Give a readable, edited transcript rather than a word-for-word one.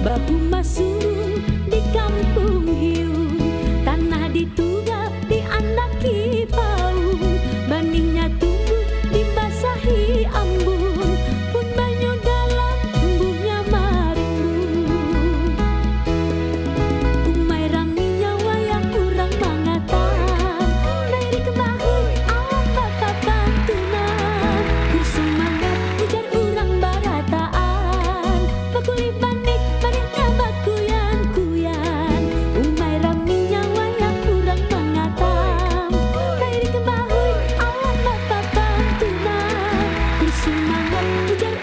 Bahu masuk di kampung hiu, tanah ditugal diandaki paung, baningnya tumbuh dibasahi ambun, pun banyu dalam tumbuhnya marimbun. Umay raminya wayang kurang mangatam, dari kebahui awan bapa pantunan, bersemangat ujar urang barataan, bakuli banik baniknya bakuyan-kuyan. Umay raminya wayang kurang mangatam, dari kebahui awan bapa pantunan, bersemangat ujar